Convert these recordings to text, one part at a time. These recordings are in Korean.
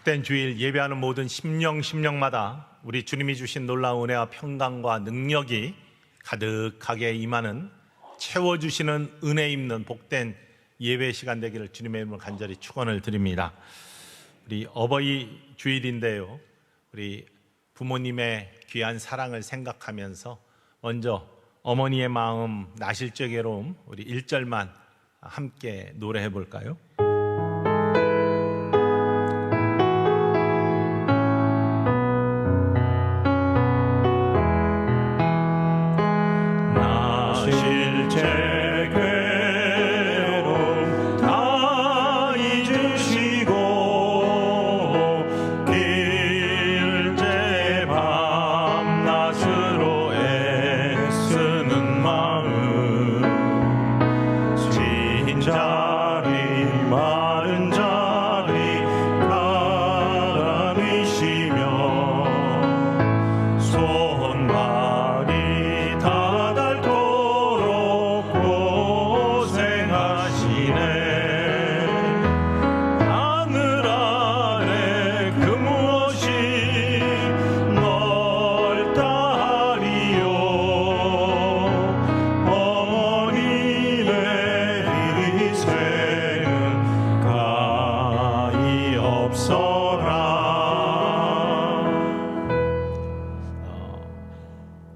복된 주일 예배하는 모든 심령마다 우리 주님이 주신 놀라운 은혜와 평강과 능력이 가득하게 임하는 채워주시는 은혜 입는 복된 예배 시간 되기를 주님의 이름으로 간절히 축원을 드립니다. 우리 어버이 주일인데요, 우리 부모님의 귀한 사랑을 생각하면서 먼저 어머니의 마음 나실적 괴로움 우리 1절만 함께 노래해 볼까요?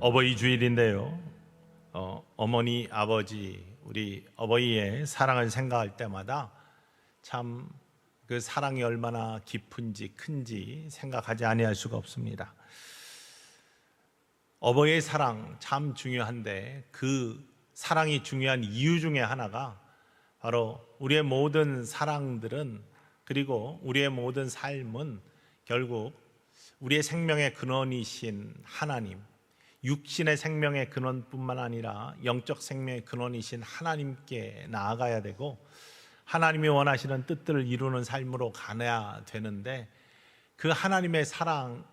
어버이 주일인데요, 어머니, 아버지, 우리 어버이의 사랑을 생각할 때마다 참 그 사랑이 얼마나 깊은지 큰지 생각하지 아니할 수가 없습니다. 어버이의 사랑 참 중요한데 그 사랑이 중요한 이유 중에 하나가 바로 우리의 모든 사랑들은, 그리고 우리의 모든 삶은 결국 우리의 생명의 근원이신 하나님, 육신의 생명의 근원뿐만 아니라 영적 생명의 근원이신 하나님께 나아가야 되고, 하나님이 원하시는 뜻들을 이루는 삶으로 가야 되는데, 그 하나님의 사랑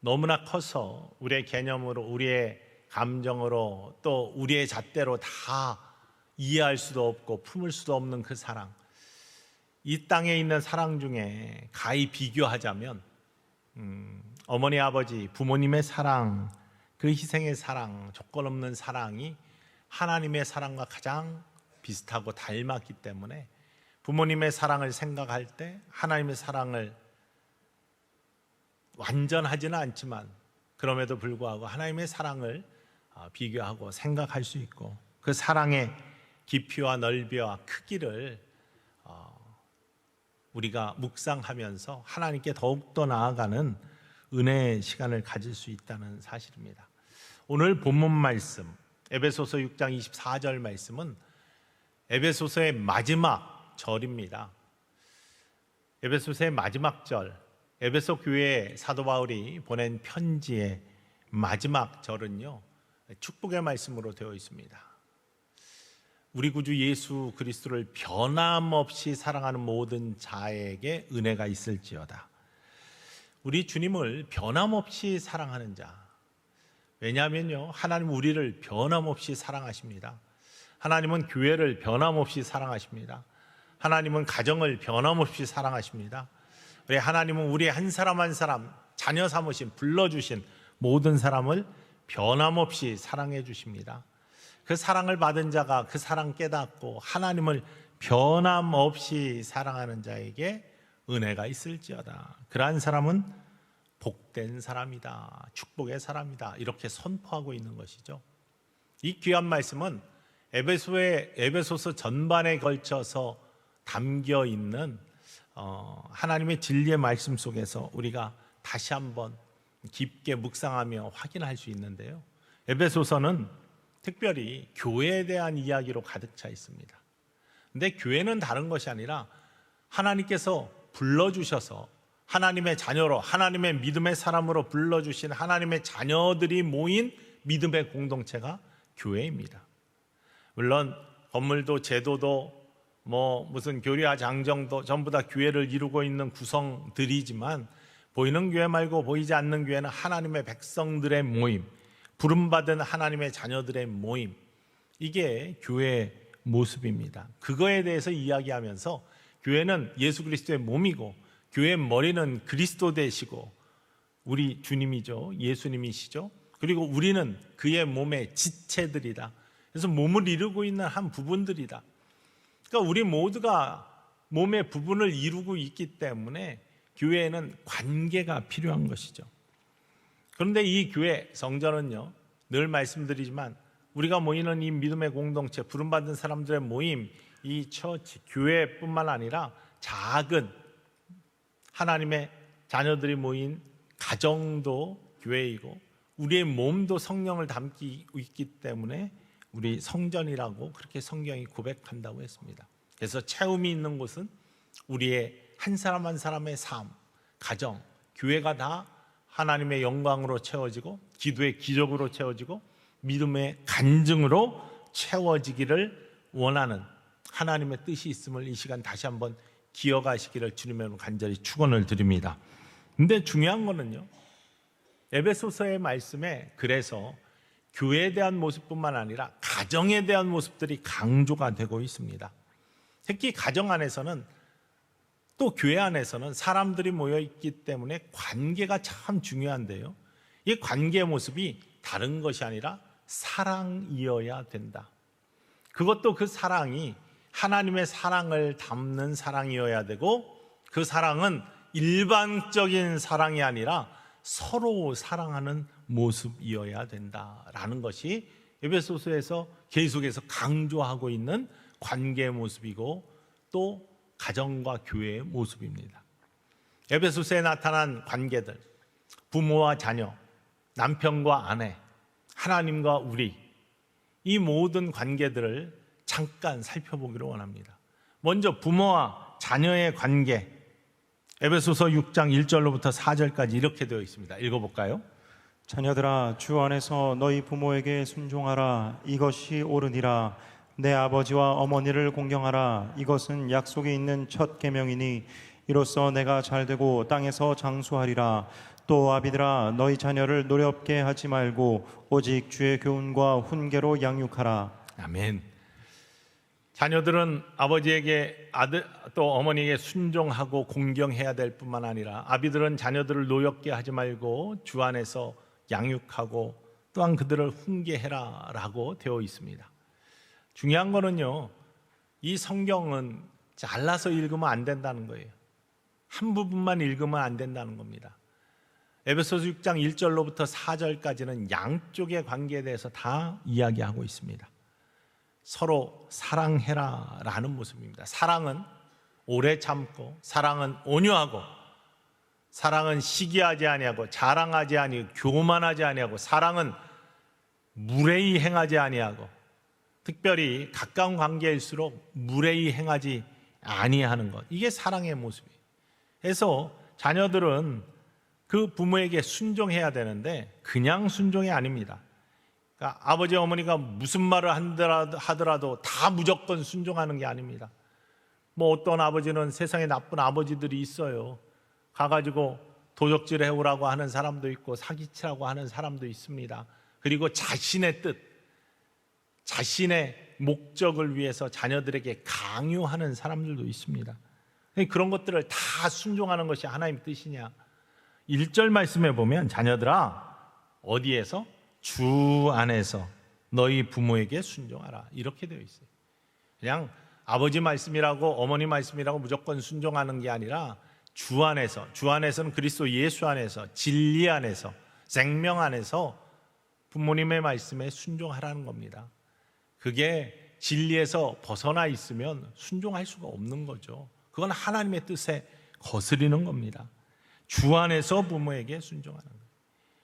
너무나 커서 우리의 개념으로, 우리의 감정으로, 또 우리의 잣대로 다 이해할 수도 없고 품을 수도 없는 그 사랑, 이 땅에 있는 사랑 중에 가히 비교하자면 어머니, 아버지, 부모님의 사랑, 그 희생의 사랑, 조건 없는 사랑이 하나님의 사랑과 가장 비슷하고 닮았기 때문에 부모님의 사랑을 생각할 때 하나님의 사랑을 완전하지는 않지만 그럼에도 불구하고 하나님의 사랑을 비교하고 생각할 수 있고, 그 사랑의 깊이와 넓이와 크기를 우리가 묵상하면서 하나님께 더욱더 나아가는 은혜의 시간을 가질 수 있다는 사실입니다. 오늘 본문 말씀 에베소서 6장 24절 말씀은 에베소서의 마지막 절입니다. 에베소서의 마지막 절, 에베소 교회에 사도 바울이 보낸 편지의 마지막 절은요, 축복의 말씀으로 되어 있습니다. 우리 구주 예수 그리스도를 변함없이 사랑하는 모든 자에게 은혜가 있을지어다. 우리 주님을 변함없이 사랑하는 자, 왜냐하면요, 하나님은 우리를 변함없이 사랑하십니다. 하나님은 교회를 변함없이 사랑하십니다. 하나님은 가정을 변함없이 사랑하십니다. 우리 하나님은 우리 한 사람 한 사람 자녀 삼으신, 불러주신 모든 사람을 변함없이 사랑해 주십니다. 그 사랑을 받은 자가 그 사랑 깨닫고 하나님을 변함없이 사랑하는 자에게 은혜가 있을지어다. 그러한 사람은 복된 사람이다, 축복의 사람이다, 이렇게 선포하고 있는 것이죠. 이 귀한 말씀은 에베소서 전반에 걸쳐서 담겨 있는 하나님의 진리의 말씀 속에서 우리가 다시 한번 깊게 묵상하며 확인할 수 있는데요, 에베소서는 특별히 교회에 대한 이야기로 가득 차 있습니다. 근데 교회는 다른 것이 아니라 하나님께서 불러주셔서 하나님의 자녀로, 하나님의 믿음의 사람으로 불러주신 하나님의 자녀들이 모인 믿음의 공동체가 교회입니다. 물론 건물도 제도도 무슨 교리와 장정도 전부 다 교회를 이루고 있는 구성들이지만, 보이는 교회 말고 보이지 않는 교회는 하나님의 백성들의 모임, 부름받은 하나님의 자녀들의 모임, 이게 교회의 모습입니다. 그거에 대해서 이야기하면서 교회는 예수 그리스도의 몸이고 교회의 머리는 그리스도 되시고 우리 주님이죠. 예수님이시죠. 그리고 우리는 그의 몸의 지체들이다. 그래서 몸을 이루고 있는 한 부분들이다. 그러니까 우리 모두가 몸의 부분을 이루고 있기 때문에 교회에는 관계가 필요한 것이죠. 그런데 이 교회 성전은요, 늘 말씀드리지만 우리가 모이는 이 믿음의 공동체, 부름받은 사람들의 모임, 이 처치, 교회뿐만 아니라 작은 하나님의 자녀들이 모인 가정도 교회이고 우리의 몸도 성령을 담고 있기 때문에 우리 성전이라고 그렇게 성경이 고백한다고 했습니다. 그래서 채움이 있는 곳은 우리의 한 사람 한 사람의 삶, 가정, 교회가 다 하나님의 영광으로 채워지고 기도의 기적으로 채워지고 믿음의 간증으로 채워지기를 원하는 하나님의 뜻이 있음을 이 시간 다시 한번 기억하시기를 주님의 간절히 축원을 드립니다. 근데 중요한 거는요, 에베소서의 말씀에 그래서 교회에 대한 모습뿐만 아니라 가정에 대한 모습들이 강조가 되고 있습니다. 특히 가정 안에서는 또 교회 안에서는 사람들이 모여 있기 때문에 관계가 참 중요한데요, 이 관계의 모습이 다른 것이 아니라 사랑이어야 된다. 그것도 그 사랑이 하나님의 사랑을 담는 사랑이어야 되고 그 사랑은 일반적인 사랑이 아니라 서로 사랑하는 모습이어야 된다라는 것이 에베소서에서 계속해서 강조하고 있는 관계의 모습이고 또 가정과 교회의 모습입니다. 에베소서에 나타난 관계들, 부모와 자녀, 남편과 아내, 하나님과 우리, 이 모든 관계들을 잠깐 살펴보기를 원합니다. 먼저 부모와 자녀의 관계, 에베소서 6장 1절로부터 4절까지 이렇게 되어 있습니다. 읽어볼까요? 자녀들아, 주 안에서 너희 부모에게 순종하라. 이것이 옳으니라. 내 아버지와 어머니를 공경하라. 이것은 약속이 있는 첫 계명이니 이로써 내가 잘되고 땅에서 장수하리라. 또 아비들아, 너희 자녀를 노렵게 하지 말고 오직 주의 교훈과 훈계로 양육하라. 아멘. 자녀들은 아버지에게 또 어머니에게 순종하고 공경해야 될 뿐만 아니라 아비들은 자녀들을 노엽게 하지 말고 주 안에서 양육하고 또한 그들을 훈계해라 라고 되어 있습니다. 중요한 거는요, 이 성경은 잘라서 읽으면 안 된다는 거예요. 한 부분만 읽으면 안 된다는 겁니다. 에베소서 6장 1절로부터 4절까지는 양쪽의 관계에 대해서 다 이야기하고 있습니다. 서로 사랑해라 라는 모습입니다. 사랑은 오래 참고, 사랑은 온유하고, 사랑은 시기하지 아니하고, 자랑하지 아니하고, 교만하지 아니하고, 사랑은 무례히 행하지 아니하고, 특별히 가까운 관계일수록 무례히 행하지 아니하는 것, 이게 사랑의 모습이에요. 그래서 자녀들은 그 부모에게 순종해야 되는데 그냥 순종이 아닙니다. 그러니까 아버지 어머니가 무슨 말을 하더라도 다 무조건 순종하는 게 아닙니다. 뭐 어떤 아버지는 세상에 나쁜 아버지들이 있어요. 가가지고 도적질 해오라고 하는 사람도 있고 사기치라고 하는 사람도 있습니다. 그리고 자신의 뜻, 자신의 목적을 위해서 자녀들에게 강요하는 사람들도 있습니다. 그런 것들을 다 순종하는 것이 하나님의 뜻이냐? 1절 말씀에 보면 자녀들아, 어디에서? 주 안에서 너희 부모에게 순종하라, 이렇게 되어 있어요. 그냥 아버지 말씀이라고 어머니 말씀이라고 무조건 순종하는 게 아니라 주 안에서, 주 안에서는 그리스도 예수 안에서, 진리 안에서, 생명 안에서 부모님의 말씀에 순종하라는 겁니다. 그게 진리에서 벗어나 있으면 순종할 수가 없는 거죠. 그건 하나님의 뜻에 거스리는 겁니다. 주 안에서 부모에게 순종하는 거예요.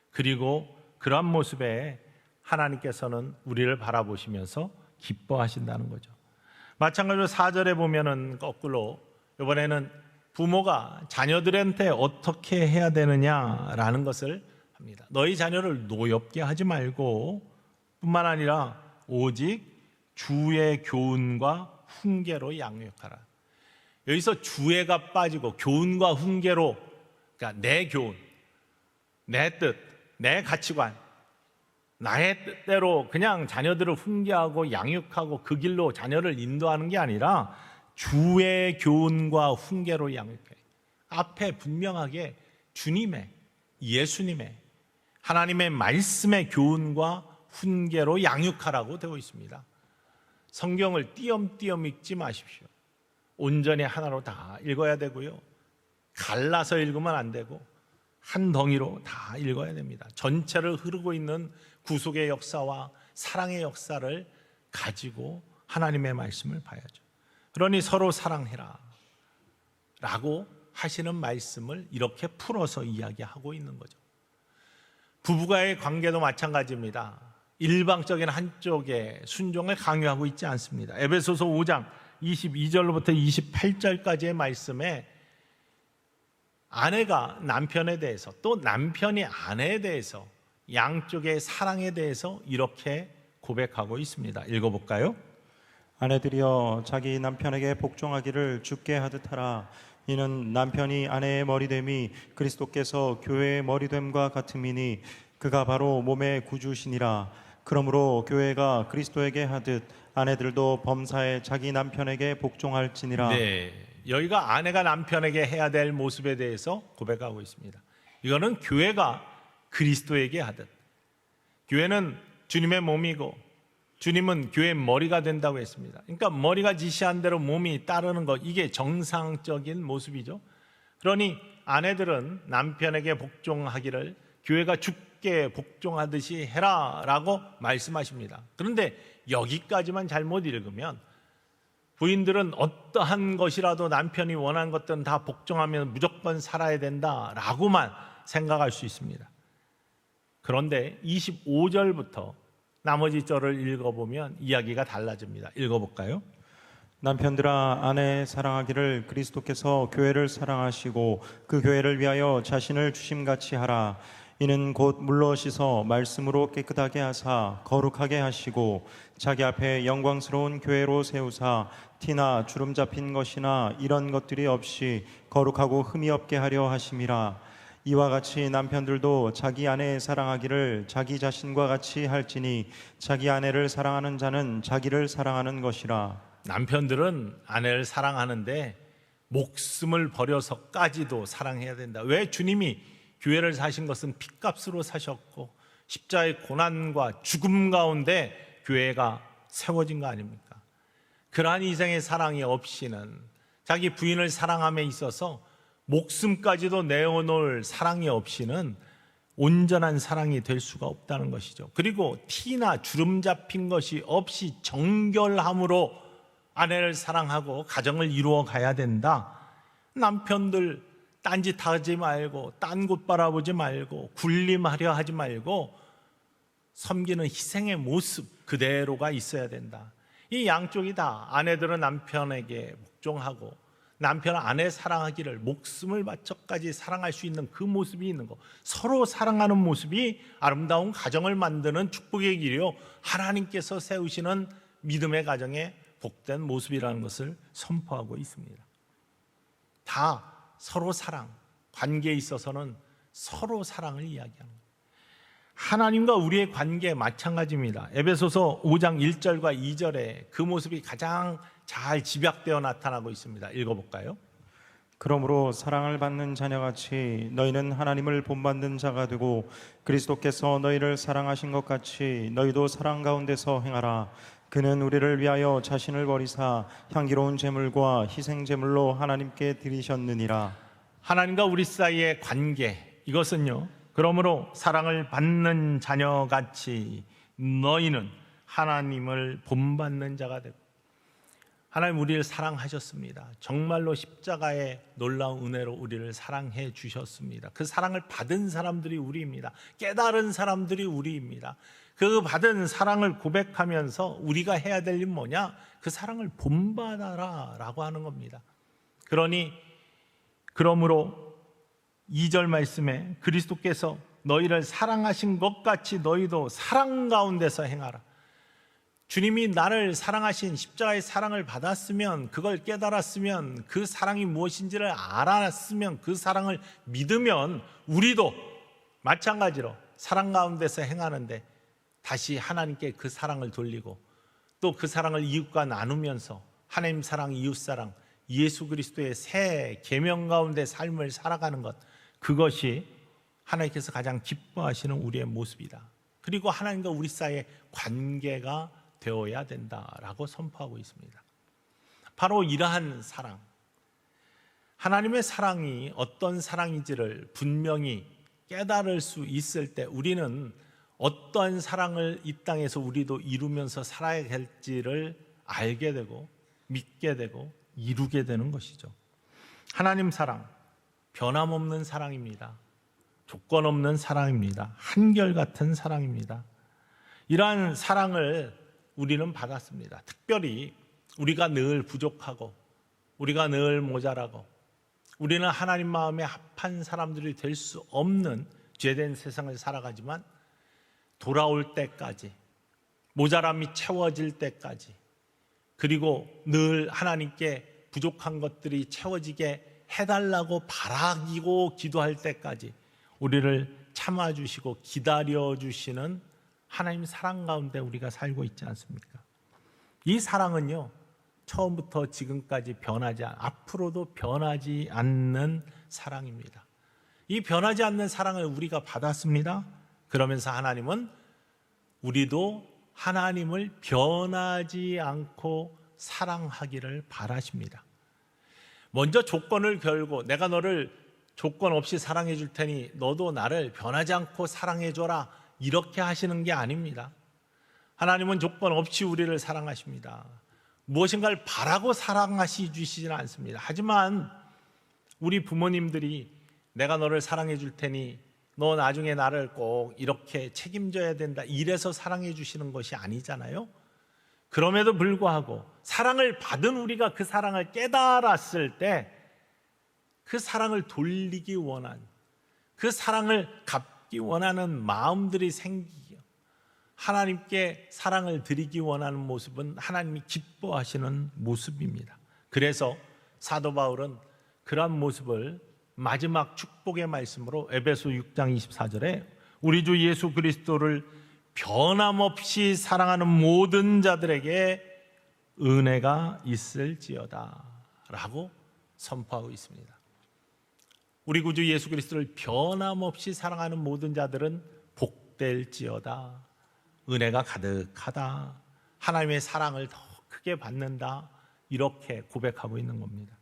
그리고 그러한 모습에 하나님께서는 우리를 바라보시면서 기뻐하신다는 거죠. 마찬가지로 4절에 보면은 거꾸로 이번에는 부모가 자녀들한테 어떻게 해야 되느냐라는 것을 합니다. 너희 자녀를 노엽게 하지 말고 뿐만 아니라 오직 주의 교훈과 훈계로 양육하라. 여기서 주의가 빠지고 교훈과 훈계로, 그러니까 내 교훈, 내 뜻, 내 가치관, 나의 뜻대로 그냥 자녀들을 훈계하고 양육하고 그 길로 자녀를 인도하는 게 아니라 주의 교훈과 훈계로 양육해. 앞에 분명하게 주님의, 예수님의, 하나님의 말씀의 교훈과 훈계로 양육하라고 되어 있습니다. 성경을 띄엄띄엄 읽지 마십시오. 온전히 하나로 다 읽어야 되고요, 갈라서 읽으면 안 되고 한 덩이로 다 읽어야 됩니다. 전체를 흐르고 있는 구속의 역사와 사랑의 역사를 가지고 하나님의 말씀을 봐야죠. 그러니 서로 사랑해라 라고 하시는 말씀을 이렇게 풀어서 이야기하고 있는 거죠. 부부가의 관계도 마찬가지입니다. 일방적인 한쪽에 순종을 강요하고 있지 않습니다. 에베소서 5장 22절로부터 28절까지의 말씀에 아내가 남편에 대해서, 또 남편이 아내에 대해서, 양쪽의 사랑에 대해서 이렇게 고백하고 있습니다. 읽어볼까요? 아내들이여 자기 남편에게 복종하기를 주께 하듯 하라. 이는 남편이 아내의 머리됨이 그리스도께서 교회의 머리됨과 같음이니 그가 바로 몸의 구주시니라. 그러므로 교회가 그리스도에게 하듯 아내들도 범사에 자기 남편에게 복종할지니라. 네, 여기가 아내가 남편에게 해야 될 모습에 대해서 고백하고 있습니다. 이거는 교회가 그리스도에게 하듯, 교회는 주님의 몸이고 주님은 교회의 머리가 된다고 했습니다. 그러니까 머리가 지시한 대로 몸이 따르는 것, 이게 정상적인 모습이죠. 그러니 아내들은 남편에게 복종하기를 교회가 주께 복종하듯이 해라 라고 말씀하십니다. 그런데 여기까지만 잘못 읽으면 부인들은 어떠한 것이라도 남편이 원하는 것들은 다 복종하면 무조건 살아야 된다라고만 생각할 수 있습니다. 그런데 25절부터 나머지 절을 읽어보면 이야기가 달라집니다. 읽어볼까요? 남편들아 아내 사랑하기를 그리스도께서 교회를 사랑하시고 그 교회를 위하여 자신을 주심같이 하라. 이는 곧 물로 씻어 말씀으로 깨끗하게 하사 거룩하게 하시고 자기 앞에 영광스러운 교회로 세우사 티나 주름 잡힌 것이나 이런 것들이 없이 거룩하고 흠이 없게 하려 하심이라. 이와 같이 남편들도 자기 아내 사랑하기를 자기 자신과 같이 할지니 자기 아내를 사랑하는 자는 자기를 사랑하는 것이라. 남편들은 아내를 사랑하는데 목숨을 버려서까지도 사랑해야 된다. 왜? 주님이 교회를 사신 것은 핏값으로 사셨고 십자의 고난과 죽음 가운데 교회가 세워진 거 아닙니까? 그러한 이생의 사랑이 없이는, 자기 부인을 사랑함에 있어서 목숨까지도 내어놓을 사랑이 없이는 온전한 사랑이 될 수가 없다는 것이죠. 그리고 티나 주름 잡힌 것이 없이 정결함으로 아내를 사랑하고 가정을 이루어 가야 된다. 남편들 딴짓하지 말고, 딴 곳 바라보지 말고, 군림하려 하지 말고 섬기는 희생의 모습 그대로가 있어야 된다. 이 양쪽이 다, 아내들은 남편에게 복종하고 남편은 아내 사랑하기를 목숨을 바쳐까지 사랑할 수 있는 그 모습이 있는 것, 서로 사랑하는 모습이 아름다운 가정을 만드는 축복의 길이요, 하나님께서 세우시는 믿음의 가정의 복된 모습이라는 것을 선포하고 있습니다. 다 서로 사랑, 관계에 있어서는 서로 사랑을 이야기하는 거예요. 하나님과 우리의 관계 마찬가지입니다. 에베소서 5장 1절과 2절에 그 모습이 가장 잘 집약되어 나타나고 있습니다. 읽어볼까요? 그러므로 사랑을 받는 자녀같이 너희는 하나님을 본받는 자가 되고 그리스도께서 너희를 사랑하신 것 같이 너희도 사랑 가운데서 행하라. 그는 우리를 위하여 자신을 버리사 향기로운 제물과 희생 제물로 하나님께 드리셨느니라. 하나님과 우리 사이의 관계, 이것은요, 그러므로 사랑을 받는 자녀같이 너희는 하나님을 본받는 자가 되고, 하나님 우리를 사랑하셨습니다. 정말로 십자가의 놀라운 은혜로 우리를 사랑해 주셨습니다. 그 사랑을 받은 사람들이 우리입니다. 깨달은 사람들이 우리입니다. 그 받은 사랑을 고백하면서 우리가 해야 될 일은 뭐냐? 그 사랑을 본받아라 라고 하는 겁니다. 그러므로 2절 말씀에 그리스도께서 너희를 사랑하신 것 같이 너희도 사랑 가운데서 행하라. 주님이 나를 사랑하신 십자가의 사랑을 받았으면, 그걸 깨달았으면, 그 사랑이 무엇인지를 알았으면, 그 사랑을 믿으면 우리도 마찬가지로 사랑 가운데서 행하는데 다시 하나님께 그 사랑을 돌리고 또 그 사랑을 이웃과 나누면서 하나님 사랑, 이웃 사랑, 예수 그리스도의 새 계명 가운데 삶을 살아가는 것, 그것이 하나님께서 가장 기뻐하시는 우리의 모습이다. 그리고 하나님과 우리 사이의 관계가 되어야 된다라고 선포하고 있습니다. 바로 이러한 사랑, 하나님의 사랑이 어떤 사랑인지를 분명히 깨달을 수 있을 때 우리는 어떤 사랑을 이 땅에서 우리도 이루면서 살아야 할지를 알게 되고 믿게 되고 이루게 되는 것이죠. 하나님 사랑, 변함없는 사랑입니다. 조건 없는 사랑입니다. 한결같은 사랑입니다. 이러한 사랑을 우리는 받았습니다. 특별히 우리가 늘 부족하고 우리가 늘 모자라고 우리는 하나님 마음에 합한 사람들이 될 수 없는 죄된 세상을 살아가지만 돌아올 때까지, 모자람이 채워질 때까지, 그리고 늘 하나님께 부족한 것들이 채워지게 해달라고 바라기고 기도할 때까지 우리를 참아주시고 기다려주시는 하나님 사랑 가운데 우리가 살고 있지 않습니까? 이 사랑은요, 처음부터 지금까지 앞으로도 변하지 않는 사랑입니다. 이 변하지 않는 사랑을 우리가 받았습니다. 그러면서 하나님은 우리도 하나님을 변하지 않고 사랑하기를 바라십니다. 먼저 조건을 걸고 내가 너를 조건 없이 사랑해 줄 테니 너도 나를 변하지 않고 사랑해 줘라, 이렇게 하시는 게 아닙니다. 하나님은 조건 없이 우리를 사랑하십니다. 무엇인가를 바라고 사랑하시 주시지는 않습니다. 하지만 우리 부모님들이 내가 너를 사랑해 줄 테니 너 나중에 나를 꼭 이렇게 책임져야 된다, 이래서 사랑해 주시는 것이 아니잖아요. 그럼에도 불구하고 사랑을 받은 우리가 그 사랑을 깨달았을 때 그 사랑을 돌리기 원한, 그 사랑을 갚기 원하는 마음들이 생기고 하나님께 사랑을 드리기 원하는 모습은 하나님이 기뻐하시는 모습입니다. 그래서 사도 바울은 그러한 모습을 마지막 축복의 말씀으로 에베소 6장 24절에 우리 주 예수 그리스도를 변함없이 사랑하는 모든 자들에게 은혜가 있을지어다 라고 선포하고 있습니다. 우리 구주 예수 그리스도를 변함없이 사랑하는 모든 자들은 복될지어다, 은혜가 가득하다, 하나님의 사랑을 더 크게 받는다, 이렇게 고백하고 있는 겁니다.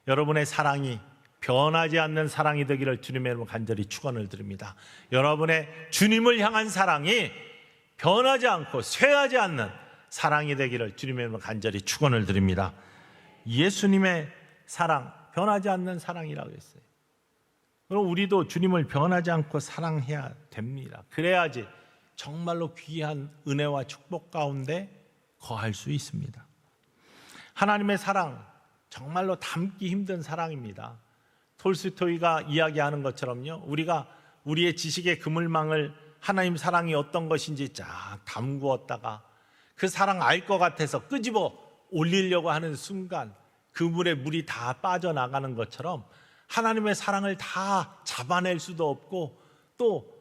여러분의 사랑이 변하지 않는 사랑이 되기를 주님의 이름으로 간절히 축원을 드립니다. 여러분의 주님을 향한 사랑이 변하지 않고 쇠하지 않는 사랑이 되기를 주님의 이름으로 간절히 축원을 드립니다. 예수님의 사랑, 변하지 않는 사랑이라고 했어요. 그럼 우리도 주님을 변하지 않고 사랑해야 됩니다. 그래야지 정말로 귀한 은혜와 축복 가운데 거할 수 있습니다. 하나님의 사랑, 정말로 담기 힘든 사랑입니다. 톨스토이가 이야기하는 것처럼요, 우리가 우리의 지식의 그물망을 하나님 사랑이 어떤 것인지 쫙 담구었다가 그 사랑 알 것 같아서 끄집어 올리려고 하는 순간 그물에 물이 다 빠져나가는 것처럼 하나님의 사랑을 다 잡아낼 수도 없고 또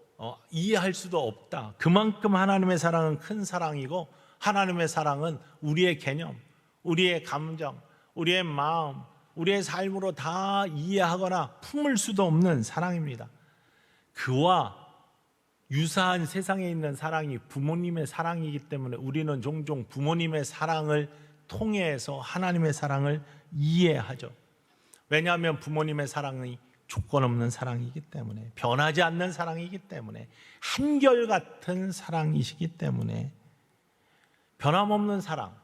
이해할 수도 없다. 그만큼 하나님의 사랑은 큰 사랑이고 하나님의 사랑은 우리의 개념, 우리의 감정, 우리의 마음, 우리의 삶으로 다 이해하거나 품을 수도 없는 사랑입니다. 그와 유사한 세상에 있는 사랑이 부모님의 사랑이기 때문에 우리는 종종 부모님의 사랑을 통해서 하나님의 사랑을 이해하죠. 왜냐하면 부모님의 사랑이 조건 없는 사랑이기 때문에, 변하지 않는 사랑이기 때문에, 한결같은 사랑이시기 때문에, 변함없는 사랑,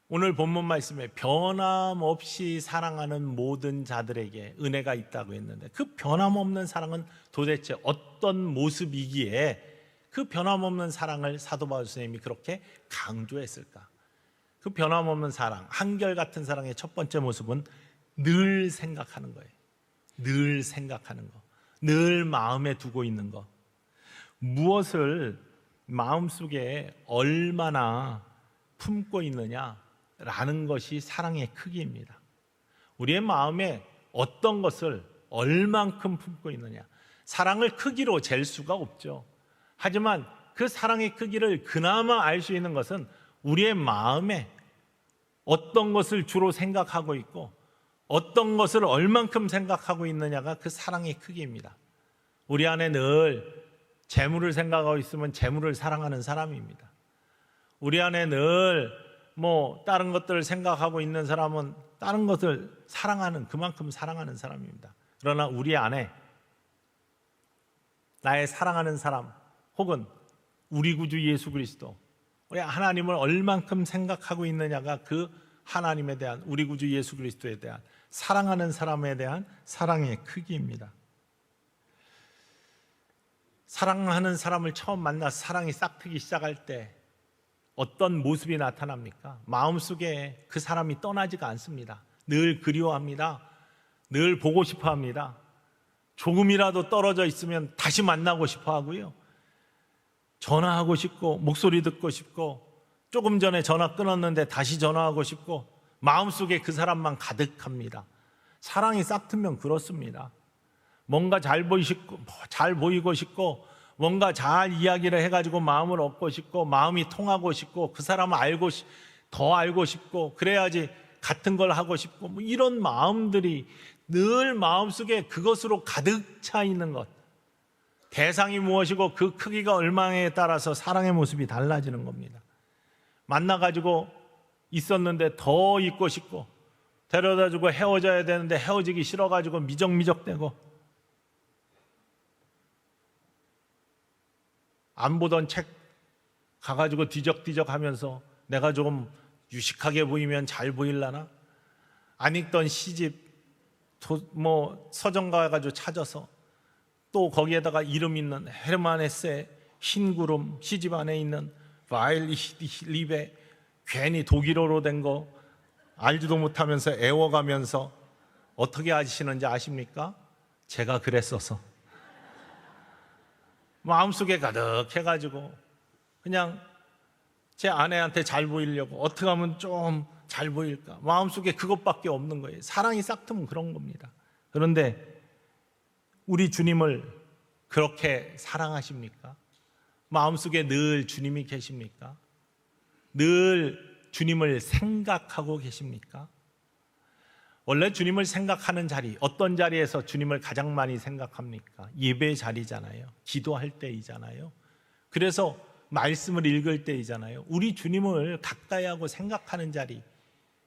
오늘 본문 말씀에 변함없이 사랑하는 모든 자들에게 은혜가 있다고 했는데 그 변함없는 사랑은 도대체 어떤 모습이기에 그 변함없는 사랑을 사도 바울 선생님이 그렇게 강조했을까? 그 변함없는 사랑, 한결같은 사랑의 첫 번째 모습은 늘 생각하는 거예요. 늘 생각하는 거, 늘 마음에 두고 있는 거. 무엇을 마음속에 얼마나 품고 있느냐라는 것이 사랑의 크기입니다. 우리의 마음에 어떤 것을 얼만큼 품고 있느냐, 사랑을 크기로 잴 수가 없죠. 하지만 그 사랑의 크기를 그나마 알 수 있는 것은 우리의 마음에 어떤 것을 주로 생각하고 있고 어떤 것을 얼만큼 생각하고 있느냐가 그 사랑의 크기입니다. 우리 안에 늘 재물을 생각하고 있으면 재물을 사랑하는 사람입니다. 우리 안에 늘 다른 것들을 생각하고 있는 사람은 다른 것을 사랑하는, 그만큼 사랑하는 사람입니다. 그러나 우리 안에 나의 사랑하는 사람 혹은 우리 구주 예수 그리스도, 우리 하나님을 얼만큼 생각하고 있느냐가 그 하나님에 대한, 우리 구주 예수 그리스도에 대한, 사랑하는 사람에 대한 사랑의 크기입니다. 사랑하는 사람을 처음 만나서 사랑이 싹트기 시작할 때 어떤 모습이 나타납니까? 마음속에 그 사람이 떠나지가 않습니다. 늘 그리워합니다. 늘 보고 싶어 합니다. 조금이라도 떨어져 있으면 다시 만나고 싶어 하고요. 전화하고 싶고 목소리 듣고 싶고, 조금 전에 전화 끊었는데 다시 전화하고 싶고, 마음속에 그 사람만 가득합니다. 사랑이 싹트면 그렇습니다. 뭔가 잘 보이고 싶고 뭔가 잘 이야기를 해가지고 마음을 얻고 싶고 마음이 통하고 싶고 그 사람을 더 알고 싶고 그래야지 같은 걸 하고 싶고 이런 마음들이 늘 마음속에 그것으로 가득 차 있는 것, 대상이 무엇이고 그 크기가 얼마에 따라서 사랑의 모습이 달라지는 겁니다. 만나가지고 있었는데 더 있고 싶고 데려다주고 헤어져야 되는데 헤어지기 싫어가지고 미적미적대고, 안 보던 책 가가지고 뒤적뒤적 하면서 내가 조금 유식하게 보이면 잘 보일라나, 안 읽던 시집 서점 가가지고 찾아서 또 거기에다가 이름 있는 헤르만 헤세 흰 구름 시집 안에 있는 바일리베 괜히 독일어로 된 거 알지도 못하면서 애워가면서 어떻게 하시는지 아십니까? 제가 그랬어서 마음속에 가득해가지고 그냥 제 아내한테 잘 보이려고 어떻게 하면 좀 잘 보일까, 마음속에 그것밖에 없는 거예요. 사랑이 싹트면 그런 겁니다. 그런데 우리 주님을 그렇게 사랑하십니까? 마음속에 늘 주님이 계십니까? 늘 주님을 생각하고 계십니까? 원래 주님을 생각하는 자리, 어떤 자리에서 주님을 가장 많이 생각합니까? 예배 자리잖아요. 기도할 때이잖아요. 그래서 말씀을 읽을 때이잖아요. 우리 주님을 가까이 하고 생각하는 자리,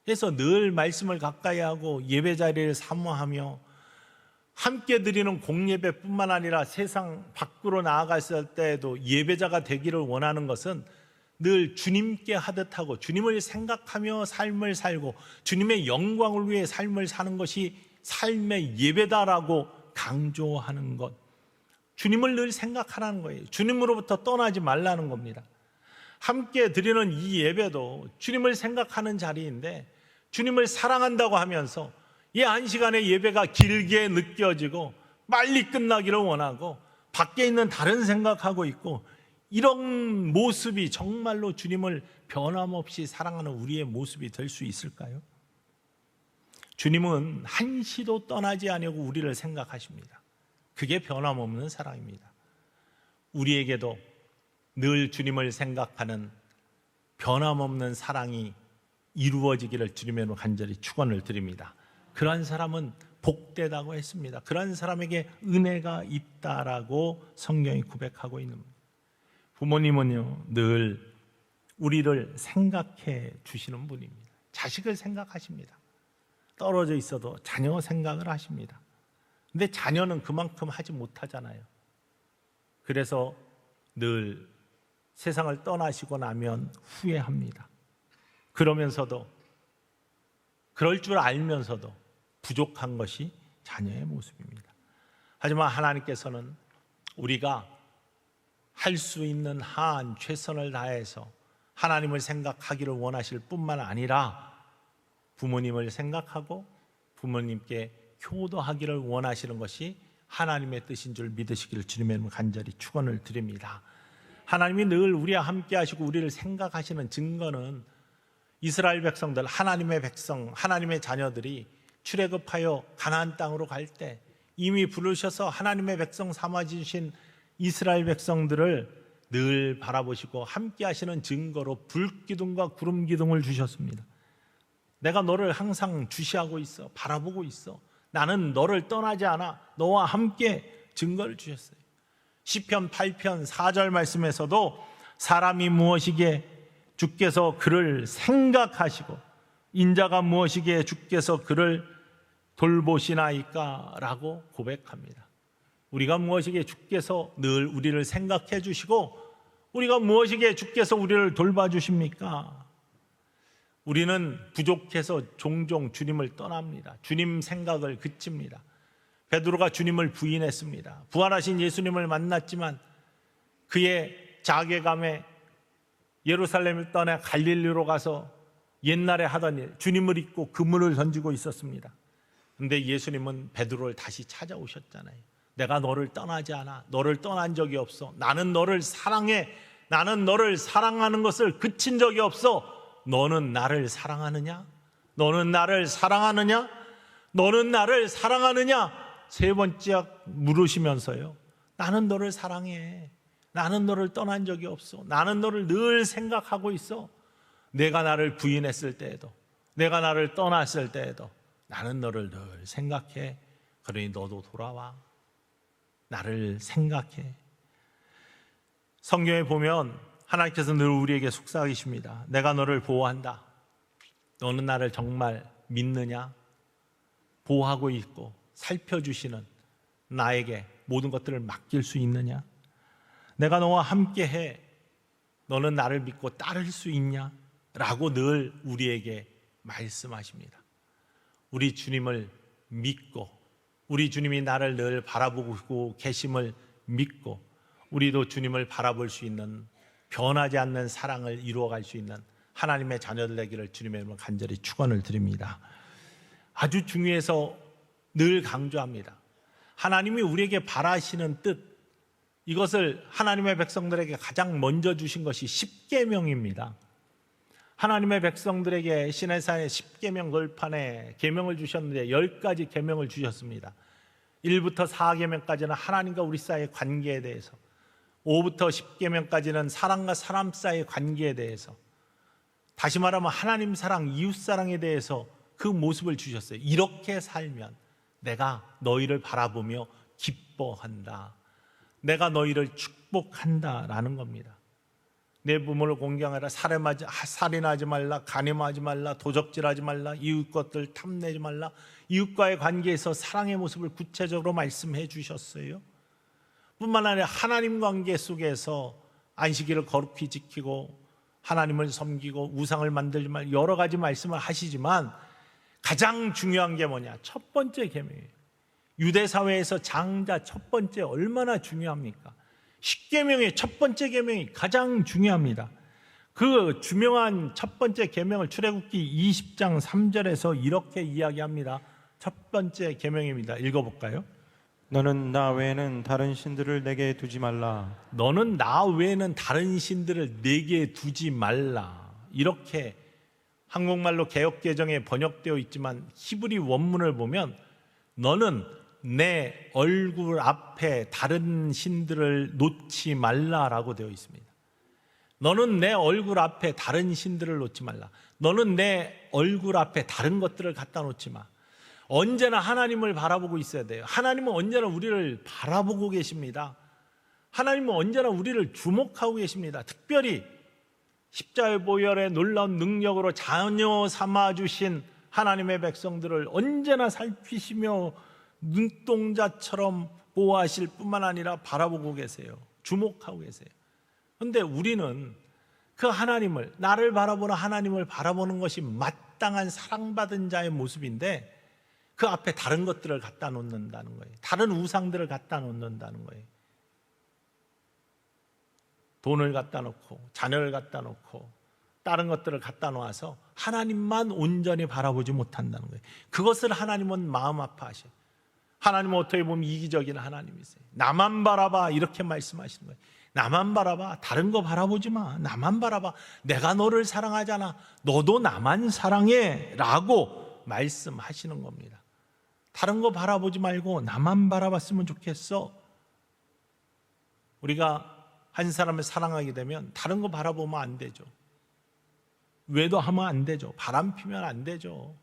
해서 늘 말씀을 가까이 하고 예배 자리를 사모하며 함께 드리는 공예배뿐만 아니라 세상 밖으로 나아갔을 때에도 예배자가 되기를 원하는 것은 늘 주님께 하듯 하고 주님을 생각하며 삶을 살고 주님의 영광을 위해 삶을 사는 것이 삶의 예배다라고 강조하는 것, 주님을 늘 생각하라는 거예요. 주님으로부터 떠나지 말라는 겁니다. 함께 드리는 이 예배도 주님을 생각하는 자리인데, 주님을 사랑한다고 하면서 이 한 시간의 예배가 길게 느껴지고 빨리 끝나기를 원하고 밖에 있는 다른 생각하고 있고, 이런 모습이 정말로 주님을 변함없이 사랑하는 우리의 모습이 될 수 있을까요? 주님은 한시도 떠나지 아니하고 우리를 생각하십니다. 그게 변함없는 사랑입니다. 우리에게도 늘 주님을 생각하는 변함없는 사랑이 이루어지기를 주님으로 간절히 축원을 드립니다. 그러한 사람은 복되다고 했습니다. 그러한 사람에게 은혜가 있다라고 성경이 고백하고 있는 겁니다. 부모님은요, 늘 우리를 생각해 주시는 분입니다. 자식을 생각하십니다. 떨어져 있어도 자녀 생각을 하십니다. 근데 자녀는 그만큼 하지 못하잖아요. 그래서 늘 세상을 떠나시고 나면 후회합니다. 그러면서도, 그럴 줄 알면서도 부족한 것이 자녀의 모습입니다. 하지만 하나님께서는 우리가 할 수 있는 한 최선을 다해서 하나님을 생각하기를 원하실 뿐만 아니라 부모님을 생각하고 부모님께 효도하기를 원하시는 것이 하나님의 뜻인 줄 믿으시기를 주님의 이름으로 간절히 축원을 드립니다. 하나님이 늘 우리와 함께 하시고 우리를 생각하시는 증거는 이스라엘 백성들, 하나님의 백성, 하나님의 자녀들이 출애굽하여 가나안 땅으로 갈 때 이미 부르셔서 하나님의 백성 삼아주신 이스라엘 백성들을 늘 바라보시고 함께 하시는 증거로 불기둥과 구름기둥을 주셨습니다. 내가 너를 항상 주시하고 있어. 바라보고 있어. 나는 너를 떠나지 않아. 너와 함께 증거를 주셨어요. 시편 8편 4절 말씀에서도 사람이 무엇이기에 주께서 그를 생각하시고 인자가 무엇이기에 주께서 그를 돌보시나이까 라고 고백합니다. 우리가 무엇이기에 주께서 늘 우리를 생각해 주시고 우리가 무엇이기에 주께서 우리를 돌봐주십니까? 우리는 부족해서 종종 주님을 떠납니다. 주님 생각을 그칩니다. 베드로가 주님을 부인했습니다. 부활하신 예수님을 만났지만 그의 자괴감에 예루살렘을 떠나 갈릴리로 가서 옛날에 하던 일, 주님을 잊고 그물을 던지고 있었습니다. 그런데 예수님은 베드로를 다시 찾아오셨잖아요. 내가 너를 떠나지 않아. 너를 떠난 적이 없어. 나는 너를 사랑해. 나는 너를 사랑하는 것을 그친 적이 없어. 너는 나를 사랑하느냐? 너는 나를 사랑하느냐? 너는 나를 사랑하느냐? 세 번째 물으시면서요. 나는 너를 사랑해. 나는 너를 떠난 적이 없어. 나는 너를 늘 생각하고 있어. 내가 나를 부인했을 때에도, 내가 나를 떠났을 때에도 나는 너를 늘 생각해. 그러니 너도 돌아와. 나를 생각해. 성경에 보면 하나님께서 늘 우리에게 속삭이십니다. 내가 너를 보호한다. 너는 나를 정말 믿느냐? 보호하고 있고 살펴주시는 나에게 모든 것들을 맡길 수 있느냐? 내가 너와 함께해. 너는 나를 믿고 따를 수 있냐? 라고 늘 우리에게 말씀하십니다. 우리 주님을 믿고 우리 주님이 나를 늘 바라보고 계심을 믿고 우리도 주님을 바라볼 수 있는 변하지 않는 사랑을 이루어갈 수 있는 하나님의 자녀들 되기를 주님의 이름으로 간절히 축원을 드립니다. 아주 중요해서 늘 강조합니다. 하나님이 우리에게 바라시는 뜻, 이것을 하나님의 백성들에게 가장 먼저 주신 것이 십계명입니다. 하나님의 백성들에게 시내산의 십계명 걸판에 계명을 주셨는데 10가지 계명을 주셨습니다. 1부터 4계명까지는 하나님과 우리 사이의 관계에 대해서, 5부터 10계명까지는 사람과 사람 사이의 관계에 대해서, 다시 말하면 하나님 사랑, 이웃 사랑에 대해서 그 모습을 주셨어요. 이렇게 살면 내가 너희를 바라보며 기뻐한다. 내가 너희를 축복한다라는 겁니다. 내 부모를 공경하라, 살인하지 말라, 간음하지 말라, 도적질하지 말라, 이웃 것들 탐내지 말라. 이웃과의 관계에서 사랑의 모습을 구체적으로 말씀해 주셨어요. 뿐만 아니라 하나님 관계 속에서 안식일을 거룩히 지키고 하나님을 섬기고 우상을 만들지 말고 여러 가지 말씀을 하시지만 가장 중요한 게 뭐냐? 첫 번째 계명이에요. 유대 사회에서 장자 첫 번째 얼마나 중요합니까? 십계명의 첫 번째 계명이 가장 중요합니다. 그 중요한 첫 번째 계명을 출애굽기 20장 3절에서 이렇게 이야기합니다. 첫 번째 계명입니다. 읽어볼까요? 너는 나 외에는 다른 신들을 내게 두지 말라. 너는 나 외에는 다른 신들을 내게 두지 말라. 이렇게 한국말로 개역개정에 번역되어 있지만 히브리 원문을 보면 너는 내 얼굴 앞에 다른 신들을 놓지 말라라고 되어 있습니다. 너는 내 얼굴 앞에 다른 신들을 놓지 말라. 너는 내 얼굴 앞에 다른 것들을 갖다 놓지 마. 언제나 하나님을 바라보고 있어야 돼요. 하나님은 언제나 우리를 바라보고 계십니다. 하나님은 언제나 우리를 주목하고 계십니다. 특별히 십자의 보혈의 놀라운 능력으로 자녀 삼아주신 하나님의 백성들을 언제나 살피시며 눈동자처럼 보호하실 뿐만 아니라 바라보고 계세요. 주목하고 계세요. 그런데 우리는 그 하나님을, 나를 바라보는 하나님을 바라보는 것이 마땅한 사랑받은 자의 모습인데 그 앞에 다른 것들을 갖다 놓는다는 거예요. 다른 우상들을 갖다 놓는다는 거예요. 돈을 갖다 놓고 자녀를 갖다 놓고 다른 것들을 갖다 놓아서 하나님만 온전히 바라보지 못한다는 거예요. 그것을 하나님은 마음 아파하셔요. 하나님은 어떻게 보면 이기적인 하나님이세요. 나만 바라봐 이렇게 말씀하시는 거예요. 나만 바라봐. 다른 거 바라보지 마. 나만 바라봐. 내가 너를 사랑하잖아. 너도 나만 사랑해 라고 말씀하시는 겁니다. 다른 거 바라보지 말고 나만 바라봤으면 좋겠어. 우리가 한 사람을 사랑하게 되면 다른 거 바라보면 안 되죠. 외도하면 안 되죠. 바람 피면 안 되죠.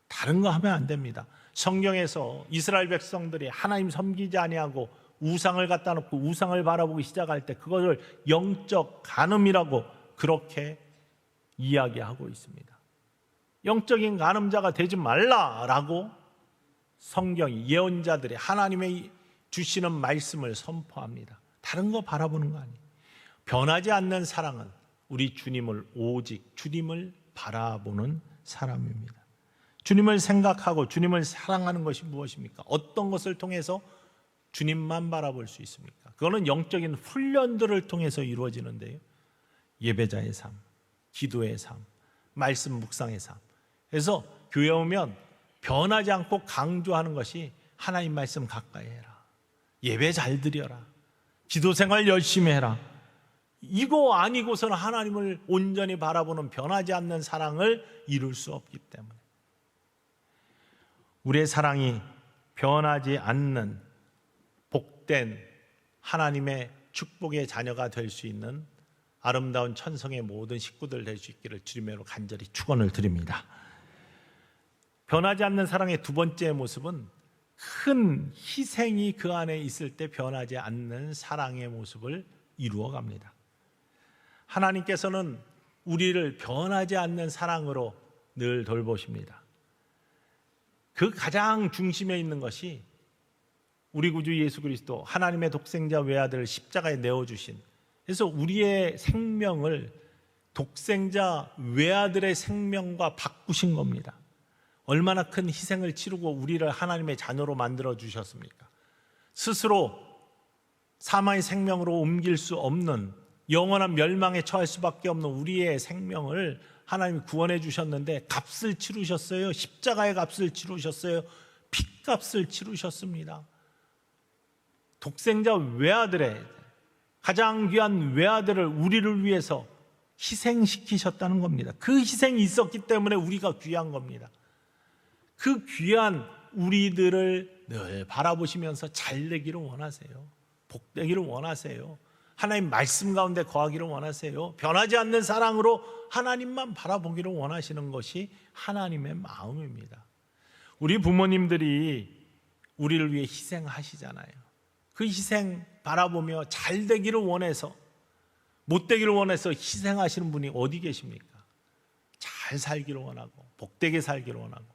다른 거 하면 안 됩니다. 성경에서 이스라엘 백성들이 하나님 섬기지 아니하고 우상을 갖다 놓고 우상을 바라보기 시작할 때 그것을 영적 간음이라고 그렇게 이야기하고 있습니다. 영적인 간음자가 되지 말라라고 성경이 예언자들이 하나님의 주시는 말씀을 선포합니다. 다른 거 바라보는 거 아니에요. 변하지 않는 사랑은 우리 주님을 오직 주님을 바라보는 사람입니다. 주님을 생각하고 주님을 사랑하는 것이 무엇입니까? 어떤 것을 통해서 주님만 바라볼 수 있습니까? 그거는 영적인 훈련들을 통해서 이루어지는데요. 예배자의 삶, 기도의 삶, 말씀 묵상의 삶. 그래서 교회 오면 변하지 않고 강조하는 것이 하나님 말씀 가까이 해라. 예배 잘 드려라. 기도 생활 열심히 해라. 이거 아니고서는 하나님을 온전히 바라보는 변하지 않는 사랑을 이룰 수 없기 때문에 우리의 사랑이 변하지 않는 복된 하나님의 축복의 자녀가 될 수 있는 아름다운 천성의 모든 식구들 될 수 있기를 주님으로 간절히 축원을 드립니다. 변하지 않는 사랑의 두 번째 모습은 큰 희생이 그 안에 있을 때 변하지 않는 사랑의 모습을 이루어 갑니다. 하나님께서는 우리를 변하지 않는 사랑으로 늘 돌보십니다. 그 가장 중심에 있는 것이 우리 구주 예수 그리스도 하나님의 독생자 외아들을 십자가에 내어주신, 그래서 우리의 생명을 독생자 외아들의 생명과 바꾸신 겁니다. 얼마나 큰 희생을 치르고 우리를 하나님의 자녀로 만들어 주셨습니까? 스스로 사망의 생명으로 옮길 수 없는 영원한 멸망에 처할 수밖에 없는 우리의 생명을 하나님이 구원해 주셨는데 값을 치르셨어요. 십자가의 값을 치르셨어요. 핏값을 치르셨습니다. 독생자 외아들의 가장 귀한 외아들을 우리를 위해서 희생시키셨다는 겁니다. 그 희생이 있었기 때문에 우리가 귀한 겁니다. 그 귀한 우리들을 늘 바라보시면서 잘 되기를 원하세요. 복되기를 원하세요. 하나님 말씀 가운데 거하기를 원하세요. 변하지 않는 사랑으로 하나님만 바라보기를 원하시는 것이 하나님의 마음입니다. 우리 부모님들이 우리를 위해 희생하시잖아요. 그 희생 바라보며 잘 되기를 원해서, 못 되기를 원해서 희생하시는 분이 어디 계십니까? 잘 살기를 원하고 복되게 살기를 원하고,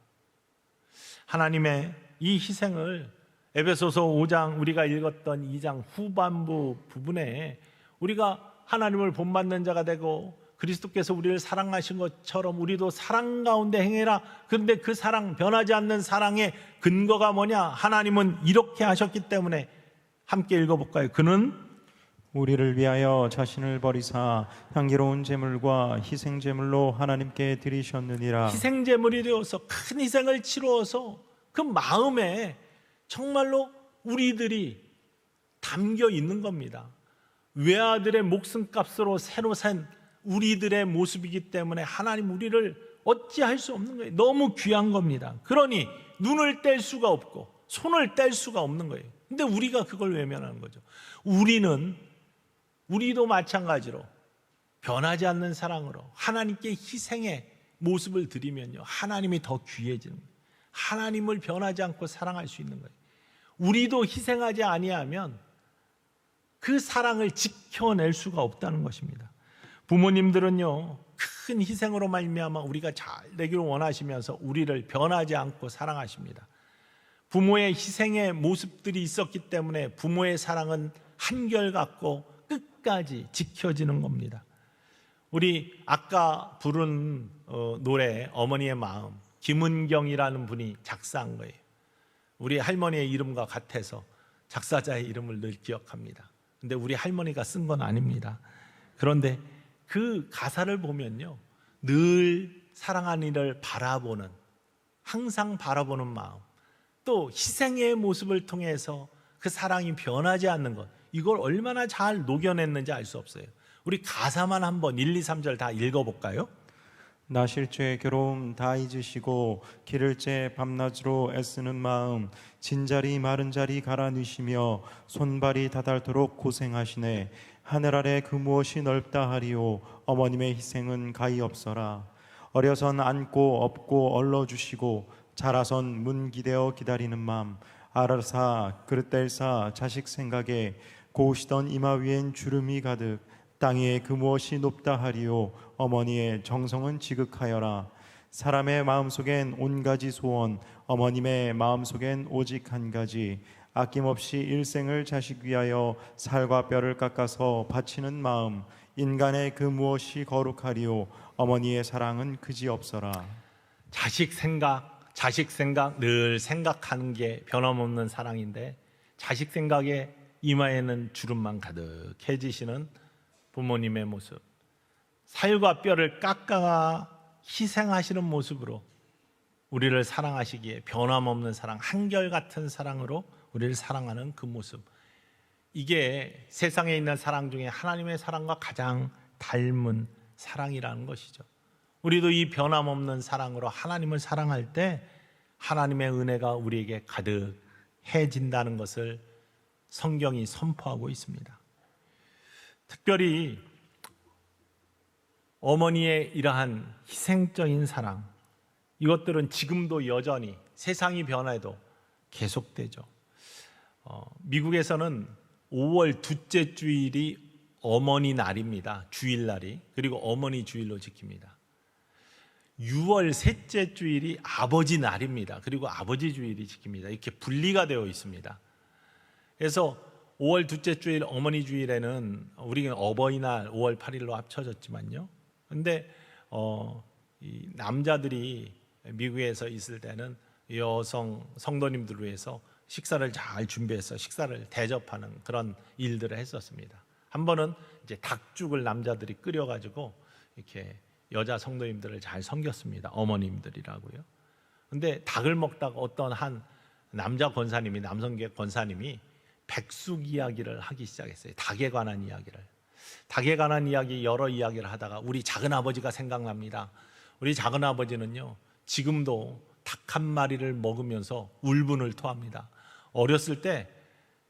하나님의 이 희생을 에베소서 5장 우리가 읽었던 2장 후반부 부분에 우리가 하나님을 본받는 자가 되고 그리스도께서 우리를 사랑하신 것처럼 우리도 사랑 가운데 행해라. 그런데 그 사랑, 변하지 않는 사랑의 근거가 뭐냐? 하나님은 이렇게 하셨기 때문에 함께 읽어볼까요? 그는 우리를 위하여 자신을 버리사 향기로운 제물과 희생 제물로 하나님께 드리셨느니라. 희생 제물이 되어서 큰 희생을 치루어서 그 마음에 정말로 우리들이 담겨 있는 겁니다. 외아들의 목숨값으로 새로 산 우리들의 모습이기 때문에 하나님 우리를 어찌할 수 없는 거예요. 너무 귀한 겁니다. 그러니 눈을 뗄 수가 없고 손을 뗄 수가 없는 거예요. 근데 우리가 그걸 외면하는 거죠. 우리도 마찬가지로 변하지 않는 사랑으로 하나님께 희생의 모습을 드리면요, 하나님이 더 귀해지는 거예요. 하나님을 변하지 않고 사랑할 수 있는 거예요. 우리도 희생하지 아니하면 그 사랑을 지켜낼 수가 없다는 것입니다. 부모님들은요, 큰 희생으로 말미암아 우리가 잘 되기를 원하시면서 우리를 변하지 않고 사랑하십니다. 부모의 희생의 모습들이 있었기 때문에 부모의 사랑은 한결같고 끝까지 지켜지는 겁니다. 우리 아까 부른 노래 어머니의 마음, 김은경이라는 분이 작사한 거예요. 우리 할머니의 이름과 같아서 작사자의 이름을 늘 기억합니다. 근데 우리 할머니가 쓴 건 아닙니다. 그런데 그 가사를 보면요, 늘 사랑하는 이를 바라보는, 항상 바라보는 마음, 또 희생의 모습을 통해서 그 사랑이 변하지 않는 것, 이걸 얼마나 잘 녹여냈는지 알 수 없어요. 우리 가사만 한번 1, 2, 3절 다 읽어볼까요? 나실 죄 괴로움 다 잊으시고 기를 죄 밤낮으로 애쓰는 마음, 진자리 마른 자리 갈아 넣으시며 손발이 다닳도록 고생하시네. 하늘 아래 그 무엇이 넓다 하리요 어머님의 희생은 가히 없어라. 어려선 안고 업고 얼러주시고 자라선 문 기대어 기다리는 맘. 알아사 그릇 뗄사 자식 생각에 고우시던 이마 위엔 주름이 가득. 땅 위에 그 무엇이 높다 하리요 어머니의 정성은 지극하여라. 사람의 마음속엔 온 가지 소원, 어머님의 마음속엔 오직 한 가지. 아낌없이 일생을 자식 위하여 살과 뼈를 깎아서 바치는 마음. 인간의 그 무엇이 거룩하리요 어머니의 사랑은 그지없어라. 자식 생각 늘 생각하는 게 변함없는 사랑인데, 자식 생각에 이마에는 주름만 가득해지시는 부모님의 모습, 살과 뼈를 깎아 희생하시는 모습으로 우리를 사랑하시기에 변함없는 사랑, 한결같은 사랑으로 우리를 사랑하는 그 모습, 이게 세상에 있는 사랑 중에 하나님의 사랑과 가장 닮은 사랑이라는 것이죠. 우리도 이 변함없는 사랑으로 하나님을 사랑할 때 하나님의 은혜가 우리에게 가득해진다는 것을 성경이 선포하고 있습니다. 특별히 어머니의 이러한 희생적인 사랑, 이것들은 지금도 여전히 세상이 변해도 계속되죠. 미국에서는 5월 둘째 주일이 어머니 날입니다. 주일날이. 그리고 어머니 주일로 지킵니다. 6월 셋째 주일이 아버지 날입니다. 그리고 아버지 주일이 지킵니다. 이렇게 분리가 되어 있습니다. 그래서 5월 둘째 주일 어머니 주일에는 우리는 어버이날 5월 8일로 합쳐졌지만요. 근데 이 남자들이 미국에서 있을 때는 여성 성도님들을 위해서 식사를 잘 준비해서 식사를 대접하는 그런 일들을 했었습니다. 한 번은 이제 닭죽을 남자들이 끓여가지고 이렇게 여자 성도님들을 잘 섬겼습니다. 어머님들이라고요. 근데 닭을 먹다가 어떤 한 남자 권사님이, 남성계 권사님이 백숙 이야기를 하기 시작했어요. 닭에 관한 이야기를. 닭에 관한 이야기, 여러 이야기를 하다가 우리 작은 아버지가 생각납니다. 우리 작은 아버지는요, 지금도 닭 한 마리를 먹으면서 울분을 토합니다. 어렸을 때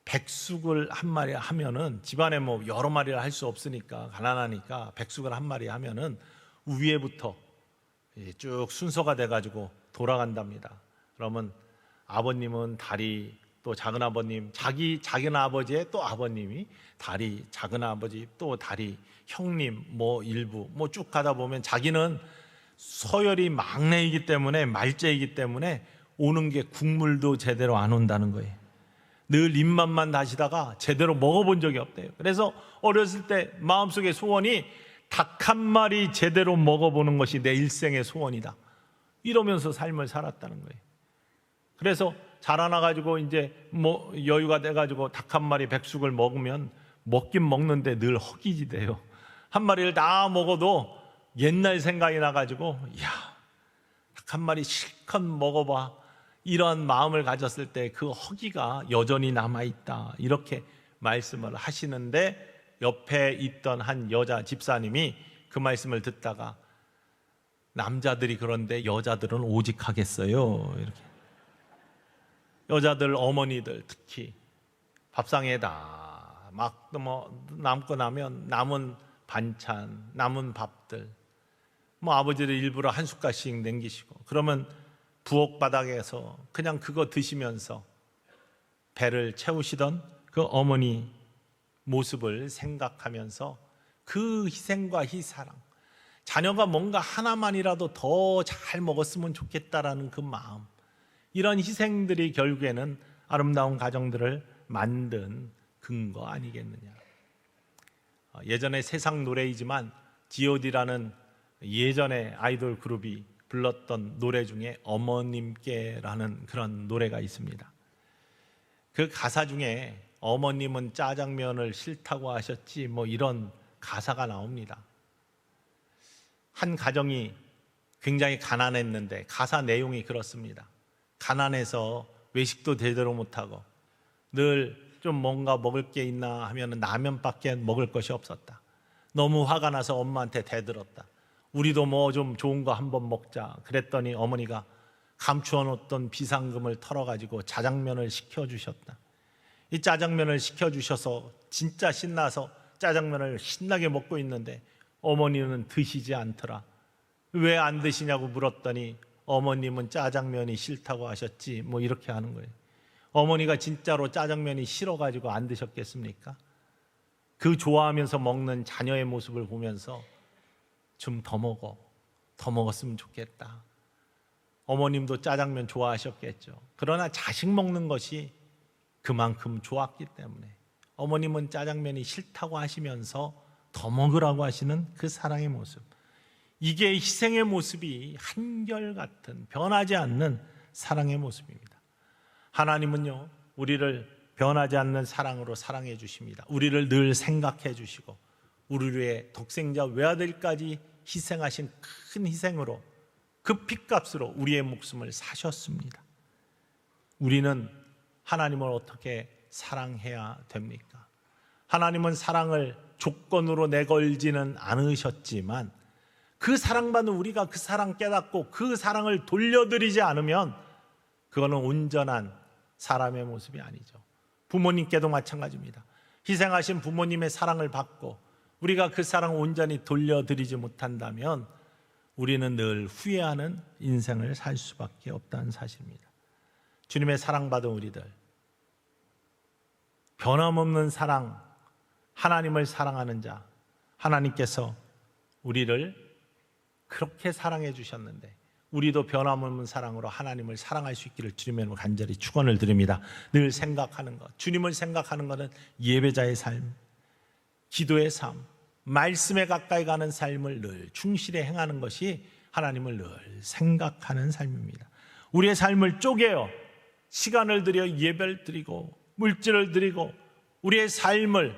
백숙을 한 마리 하면은 집안에 뭐 여러 마리를 할 수 없으니까, 가난하니까 백숙을 한 마리 하면은 위에부터 쭉 순서가 돼가지고 돌아간답니다. 그러면 아버님은 다리, 또 작은 아버님, 작은 아버지의 또 아버님이 다리, 작은 아버지 또 다리, 형님 뭐 일부 뭐 쭉 가다 보면 자기는 서열이 막내이기 때문에, 말째이기 때문에 오는 게 국물도 제대로 안 온다는 거예요. 늘 입맛만 다시다가 제대로 먹어본 적이 없대요. 그래서 어렸을 때 마음속의 소원이 닭 한 마리 제대로 먹어보는 것이 내 일생의 소원이다, 이러면서 삶을 살았다는 거예요. 그래서 자라나가지고 이제 뭐 여유가 돼가지고 닭 한 마리 백숙을 먹으면 먹긴 먹는데 늘 허기지대요. 한 마리를 다 먹어도 옛날 생각이 나가지고, 이야, 닭 한 마리 실컷 먹어봐, 이런 마음을 가졌을 때 그 허기가 여전히 남아있다, 이렇게 말씀을 하시는데, 옆에 있던 한 여자 집사님이 그 말씀을 듣다가, 남자들이 그런데 여자들은 오직 하겠어요, 이렇게. 여자들, 어머니들 특히 밥상에다 막 뭐 남고 나면 남은 반찬, 남은 밥들, 뭐 아버지를 일부러 한 숟갈씩 남기시고, 그러면 부엌 바닥에서 그냥 그거 드시면서 배를 채우시던 그 어머니 모습을 생각하면서 그 희생과 희사랑, 자녀가 뭔가 하나만이라도 더 잘 먹었으면 좋겠다라는 그 마음, 이런 희생들이 결국에는 아름다운 가정들을 만든 근거 아니겠느냐. 예전에 세상 노래이지만 G.O.D라는 예전에 아이돌 그룹이 불렀던 노래 중에 어머님께라는 그런 노래가 있습니다. 그 가사 중에 어머님은 짜장면을 싫다고 하셨지, 뭐 이런 가사가 나옵니다. 한 가정이 굉장히 가난했는데 가사 내용이 그렇습니다. 가난해서 외식도 제대로 못하고 늘 좀 뭔가 먹을 게 있나 하면 라면밖에 먹을 것이 없었다. 너무 화가 나서 엄마한테 대들었다. 우리도 뭐 좀 좋은 거 한번 먹자. 그랬더니 어머니가 감추어 놓던 비상금을 털어가지고 짜장면을 시켜주셨다. 이 짜장면을 시켜주셔서 진짜 신나서 짜장면을 신나게 먹고 있는데 어머니는 드시지 않더라. 왜 안 드시냐고 물었더니 어머님은 짜장면이 싫다고 하셨지, 뭐 이렇게 하는 거예요. 어머니가 진짜로 짜장면이 싫어가지고 안 드셨겠습니까? 그 좋아하면서 먹는 자녀의 모습을 보면서 좀 더 먹었으면 좋겠다. 어머님도 짜장면 좋아하셨겠죠. 그러나 자식 먹는 것이 그만큼 좋았기 때문에 어머님은 짜장면이 싫다고 하시면서 더 먹으라고 하시는 그 사랑의 모습, 이게 희생의 모습이 한결같은 변하지 않는 사랑의 모습입니다. 하나님은요, 우리를 변하지 않는 사랑으로 사랑해 주십니다. 우리를 늘 생각해 주시고 우리의 독생자 외아들까지 희생하신 큰 희생으로, 그 핏값으로 우리의 목숨을 사셨습니다. 우리는 하나님을 어떻게 사랑해야 됩니까? 하나님은 사랑을 조건으로 내걸지는 않으셨지만 그 사랑받는 우리가 그 사랑 깨닫고 그 사랑을 돌려드리지 않으면 그거는 온전한 사람의 모습이 아니죠. 부모님께도 마찬가지입니다. 희생하신 부모님의 사랑을 받고 우리가 그 사랑을 온전히 돌려드리지 못한다면 우리는 늘 후회하는 인생을 살 수밖에 없다는 사실입니다. 주님의 사랑받은 우리들, 변함없는 사랑, 하나님을 사랑하는 자, 하나님께서 우리를 그렇게 사랑해 주셨는데 우리도 변함없는 사랑으로 하나님을 사랑할 수 있기를 주님의 이름으로 간절히 축원을 드립니다. 늘 생각하는 것, 주님을 생각하는 것은 예배자의 삶, 기도의 삶, 말씀에 가까이 가는 삶을 늘 충실히 행하는 것이 하나님을 늘 생각하는 삶입니다. 우리의 삶을 쪼개어 시간을 들여 예배를 드리고 물질을 드리고 우리의 삶을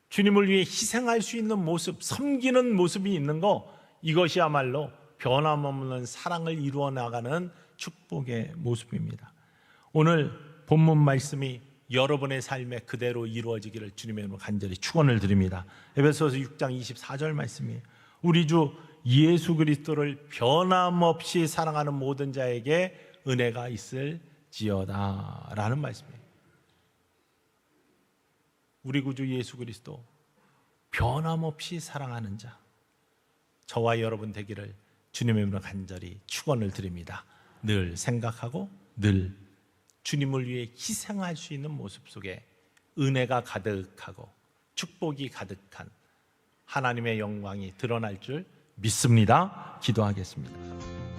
주님을 위해 희생할 수 있는 모습, 섬기는 모습이 있는 거, 이것이야말로 변함없는 사랑을 이루어 나가는 축복의 모습입니다. 오늘 본문 말씀이 여러분의 삶에 그대로 이루어지기를 주님의 이름으로 간절히 축원을 드립니다. 에베소서 6장 24절 말씀이에요. 우리 주 예수 그리스도를 변함없이 사랑하는 모든 자에게 은혜가 있을지어다 라는 말씀이에요. 우리 구주 예수 그리스도 변함없이 사랑하는 자, 저와 여러분 되기를 주님의 이름으로 간절히 축원을 드립니다. 늘 생각하고 늘 주님을 위해 희생할 수 있는 모습 속에 은혜가 가득하고 축복이 가득한 하나님의 영광이 드러날 줄 믿습니다. 기도하겠습니다.